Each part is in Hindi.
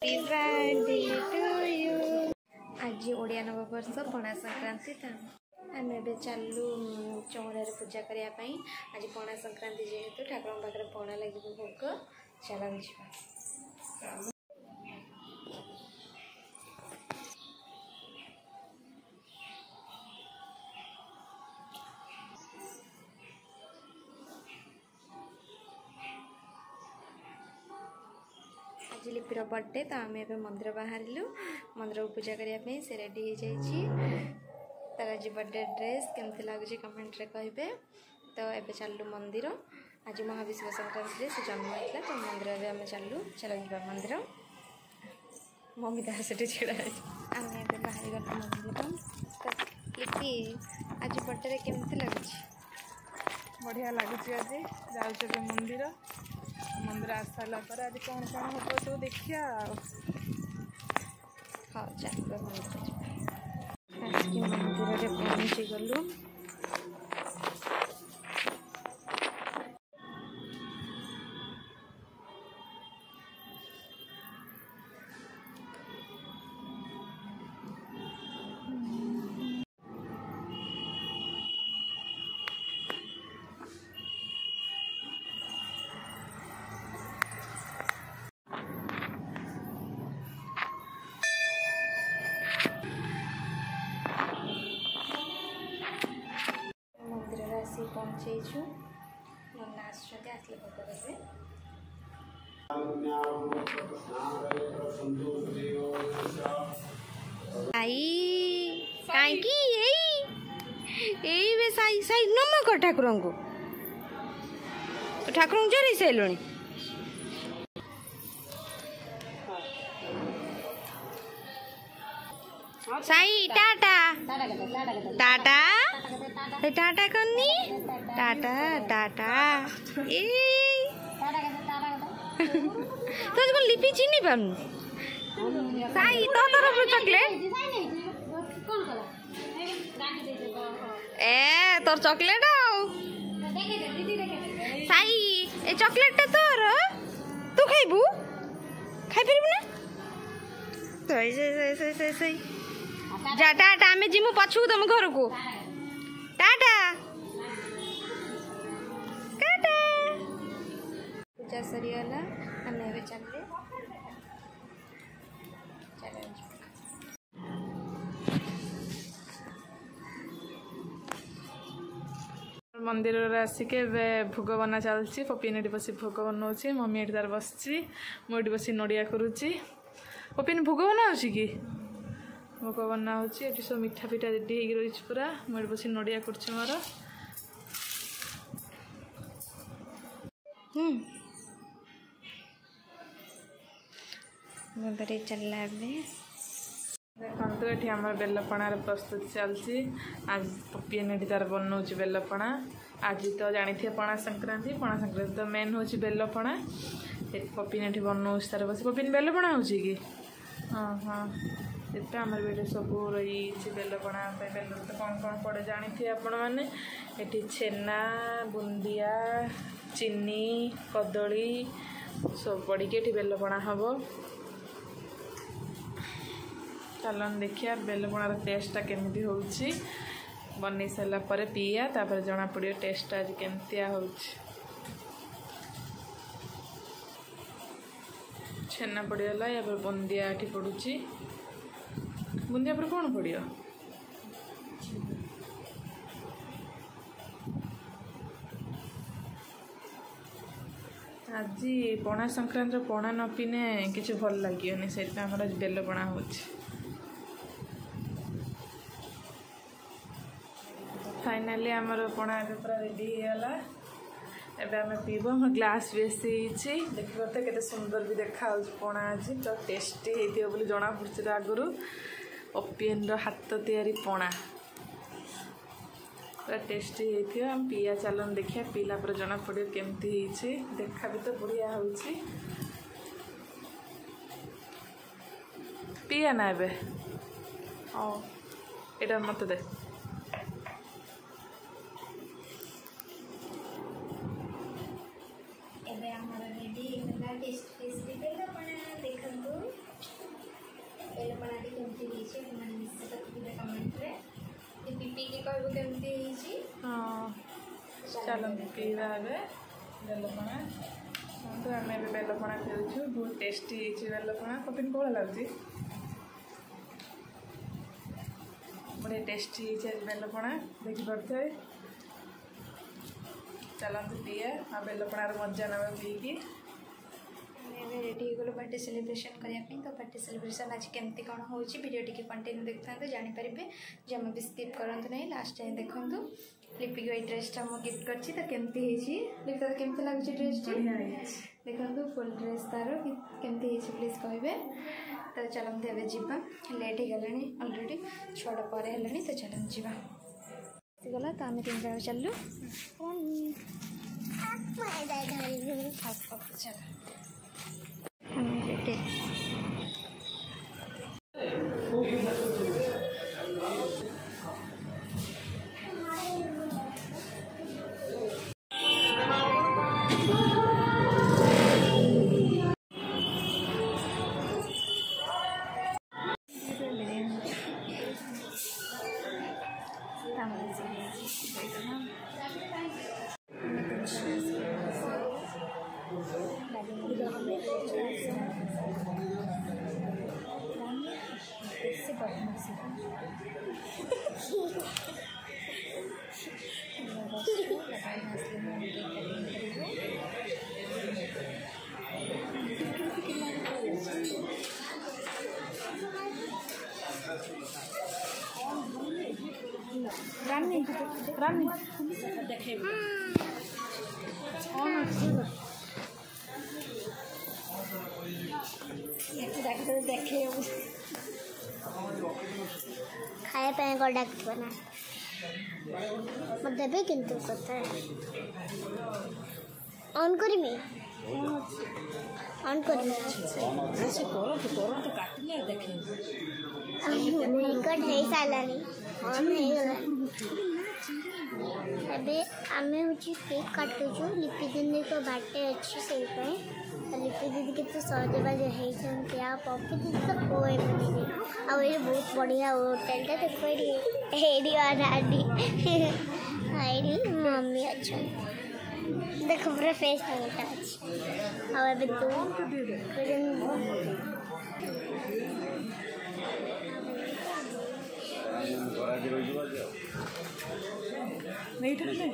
Happy birthday to you. आज ओडिया नववर्ष पणा संक्रांति था आम ए चलू चौड़ा पूजा करने आज पणा संक्रांति जेहेतु ठाकुर पाखे पणा लगे भोग चल आज लिपिर बर्थडे तो आम ए मंदिर बाहर मंदिर को पूजा करने से रेडी हो जाइए तार आज बर्थडे ड्रेस केमती लगुच कमेंट रे कहे तो ये चलू मंदिर आज महाविश्व संक्रांति से जन्म होता तो मंदिर आम चलू चल जा मंदिर मम्मी तार से छिड़ा आम ए बाहर गल मंदिर तो लिपि आज बर्थडे केमती लगुच बढ़िया लगुच आज जाऊे मंदिर मंदिर आस सारा पर आज कौन कौन हम सब देखिया हाँ चल मंदिर पहुँची गलु पहुँचु नना आसले भोग देवे कहीं साई नमक ठाकुर को ठाकुर चढ़ी सारे साई टाटा टाटा टाटा करनी टाटा टाटा ए तो इसको लिपि चिनी पानु साई तो तरफ चॉकलेट ए तोर चॉकलेट आओ साई ए चॉकलेट तोर तू खाइबू खाइ परबू ना तो सही जा टाटा आम जीमु पछू तुम घर को टाटा टाटा पूजा सरीगला आम ए चलले मंदिर आसिके भोग बना चलती पपी ने बस भोग बनाऊँगी मम्मी ये तार बस मुझे बस नड़िया करुच्ची पपी भोग बनाऊँ कि भोग बनाऊँ ये सब मिठा पिठा रेडी हो रही पूरा मुझे बस नड़िया कर मोर चलला देखो ये आम बेलपणार प्रस्तुत चलती आज पपी ने तार बनाऊँ बेलपणा आज तो जानी थे पणा संक्रांति तो मेन हूँ बेलपणा पपी ने बनाऊँ तार बस पपी बेलपणा हो हाँ हाँ ये आम भी सब रही बेलपणा बेल तो कौन कौन पड़े जानी थे आपण मैंने ये छेना बुंदिया चीनी कदली सब पड़ी के बेलपणा हम चलन देखिया बेलपणार टेस्टा केमती हो बन सारा पर पीया तापर जना पड़ो टेस्ट आज केमतिया हो छेना पड़गला या बुंदिया ये पड़ुची बुंदिया पर कौन पड़ो आज पणा संक्रांति पणा न पीने किसी भल लगे से बेलपणा हो फाइनाली आमर पणा पूरा रेडी होगा एबे आम पीब आम ग्लास बेसी देख तो केते सुंदर भी देखा पणा आज तो टेस्टी होती जना पड़ी आगुरी ओपिएन हाथ तैयारी पणा पूरा टेस्टी होती आम पीया चलन देखिया पीला पर जना पड़ो केमती देखा भी तो बढ़िया हो पीया ना एबे एटा मत दे रेडी टेस्ट टेस्टी देखो कहबो केमती ହେଇଛି चलो पीवा बेलपणा तो आम ए बेलपणा पीऊँ बहुत टेस्टी बेलपणा पपिन कौन लगे बड़े टेस्टी बेलपणा देखिपे चलते पीए आ बेलपणार मजा ना पीकी रेडी हो गलो बर्थडे सेलिब्रेशन करने तो बर्थडे सेलिब्रेशन आज केमती कौन हो वीडियो टी कंटिन्यू देखता तो जानीपर जमा भी स्किप करूँ ना लास्ट टाइम देखूँ लिपि की ड्रेसटा मुझे गिफ्ट करती तो केमती लिपि तो केमती लगुच ड्रेस देखो फुल ड्रेस तार केमती प्लीज कहे तो चलते एवं जावा लेट हो गला अलरेडी 6टा पर है तो चलते जावा गला तो आम 3 जन चलू चल रेडी देखे खाए को डाक ना मत देवे किंतु कथा ऑन करी मैं ऑन करी ऐसे करो तो काटले देखे निकट है सालानी ऑन है गला अबे आमे होची केक काटुछु लिपि दीदी को बर्थडे अच्छी से लिपि दीदी के तो सजबाज होती आ पपी दीदी तो कोई नहीं आ ये बहुत बढ़िया होटल देखो एडी आडी आईडी मम्मी अच्छा देखो पूरा फेस मोटा अच्छी आ अबे तू नहीं ठंडे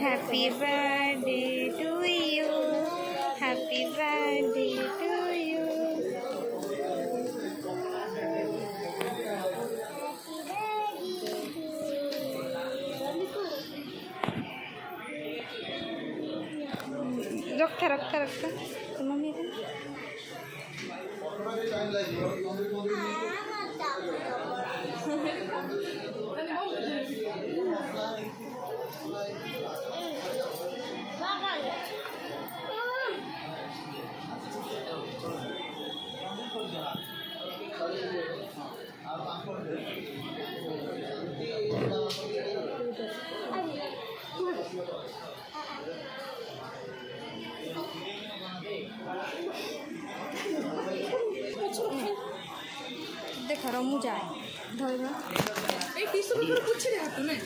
Happy birthday to you. Happy birthday to you. रखा तो मम्मी देख रमु जाए धरना ए टिश्यू पेपर कुछ रे हाथ में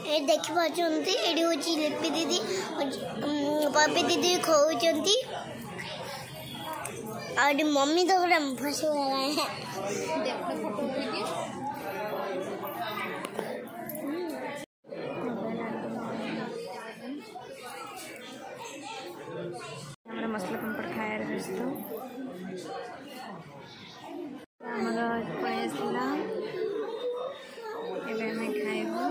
ए देखि पाचंती एडी होची लिपि दीदी पपी दीदी खोउचंती और मम्मी तो पूरा फंस गया है देख फोटो लेके हमारा मसला पापड़ खाया व्यस्त हमारा पड़ेगा एवं हमें खाइबू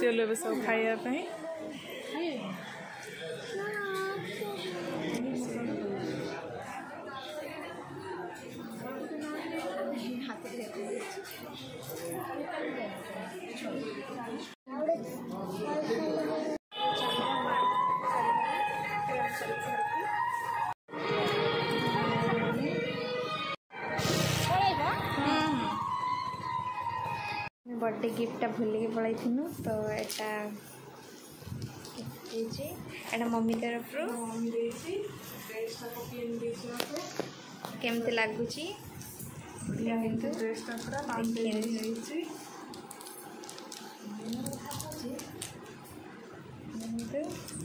खुशी हेलु ए सब खाइया पई बर्थडे गिफ्ट भूल पड़े तो एटा मम्मी तरफ केमती लगुच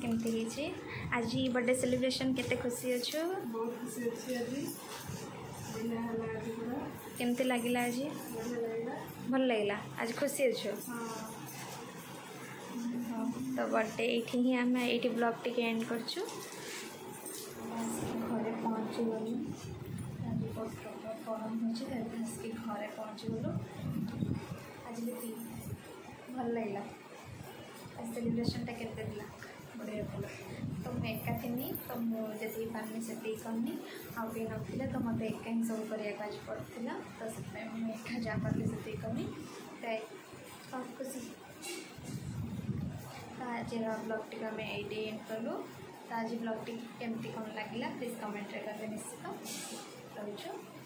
केमती आज बर्थडे सेलिब्रेशन केते खुशी अच्छु बहुत खुशी अच्छी आज केमती लगिला आज भल लगे आज खुशी अच्छु तो बर्थडे ये आम ये ब्लॉग टी एंड करछु घरे पहुँची गलु आज बहुत गरम हो घरे पहुँची गलु आज भी भल लगे आज सेलिब्रेशन केते बढ़िया पड़ा तो मुझे एका थी तो मुझे पानी से करनी आउ कहीं नथिले तो मत एका ही सब करने आज पड़ा तो से मुझे एका जहाँ पार्ली से करनी तो खुशी तो आज ब्लॉग टी आम ये एंड कलु तो आज ब्लॉग टी केमती कौन लगे प्लीज कमेंट करेंगे निश्चित रही।